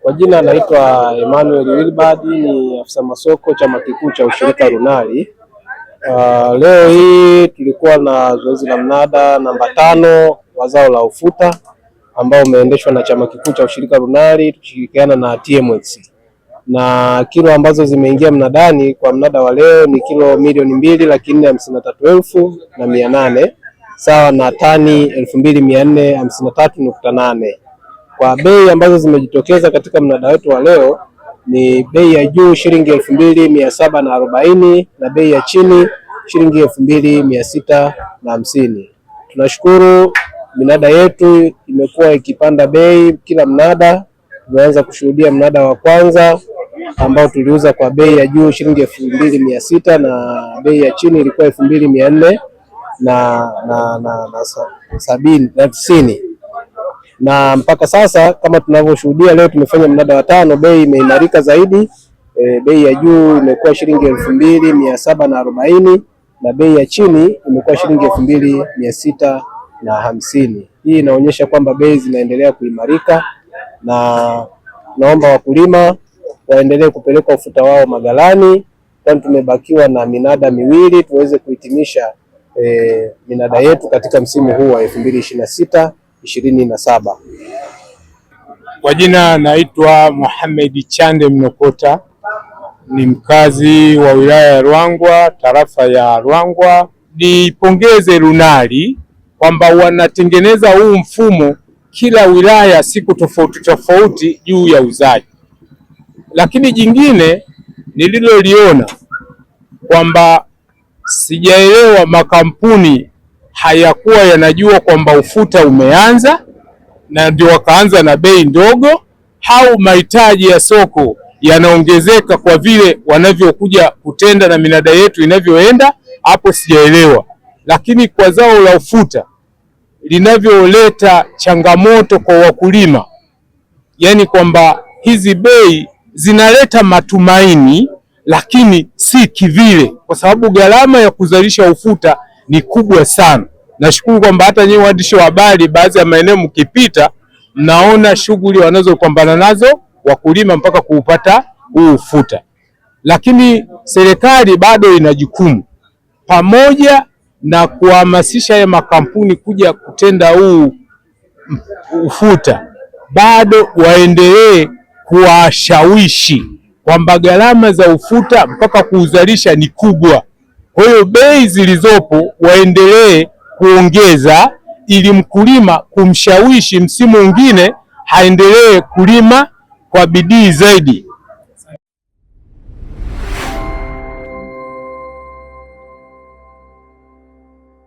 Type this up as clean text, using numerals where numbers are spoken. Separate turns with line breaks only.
Kwa jina naitwa Emmanuel Wilbard, ni afisa masoko chama kikuu cha ushirika Runali. Leo hii tulikuwa na zoezi la mnada namba 5 wa zao la ufuta ambao umeendeshwa na chama kikuu cha ushirika Runali tukishirikiana na TMX. Na kilo ambazo zimeingia mnadani kwa mnada wa leo ni kilo milioni 2,453,800 sawa na tani 2,453.8. Kwa bei ambazo zimejitokeza katika mnada wetu wa leo ni bei ya juu shilingi 2,740 na bei ya chini shilingi 2,650. Tunashukuru minada yetu imekuwa ikipanda bei kila mnada. Tumeanza kushuhudia mnada wa kwanza ambao tuliuza kwa bei ya juu shilingi 2,600 na bei ya chini ilikuwa 2,400 na 90. Na mpaka sasa kama tunavyoshuhudia leo tumefanya mnada wa 5, bei imeimarika zaidi. Bei ya juu imekuwa shilingi 2,740 na bei ya chini imekuwa shilingi 2,650. Hii inaonyesha kwamba bei zinaendelea kuimarika, na naomba wakulima waendelee kupeleka ufuta wao maghalani, kwani tumebakiwa na minada miwili tuweze kuhitimisha minada yetu katika msimu huu wa 2026/27.
Kwa jina naitwa Mohamed Chande Mnokota, ni mkazi wa wilaya ya Ruangwa, tarafa ya Ruangwa. Nipongeze Runali kwamba wanatengeneza huu mfumo kila wilaya siku tofauti tofauti juu ya uzaji. Lakini jingine nililoliona kwamba sijaelewa makampuni hayakuwa yanajua kwamba ufuta umeanza na ndio wakaanza na bei ndogo, au mahitaji ya soko yanaongezeka kwa vile wanavyokuja kutenda na minada yetu inavyoenda, hapo sijaelewa. Lakini kwa zao la ufuta linavyoleta changamoto kwa wakulima, yani kwamba hizi bei zinaleta matumaini lakini si kivile, kwa sababu gharama ya kuzalisha ufuta ni kubwa sana. Nashukuru kwamba hata nyinyi waandishi wa habari baadhi ya maeneo mkipita mnaona shughuli wanazopambana nazo wakulima mpaka kuupata huu ufuta. Lakini serikali bado ina jukumu, pamoja na kuhamasisha ya makampuni kuja kutenda huu ufuta, bado waendelee kuwashawishi kwamba gharama za ufuta mpaka kuuzalisha ni kubwa. Kwa hiyo bei zilizopo waendelee kuongeza ili mkulima kumshawishi msimu mwingine haendelee kulima kwa bidii zaidi.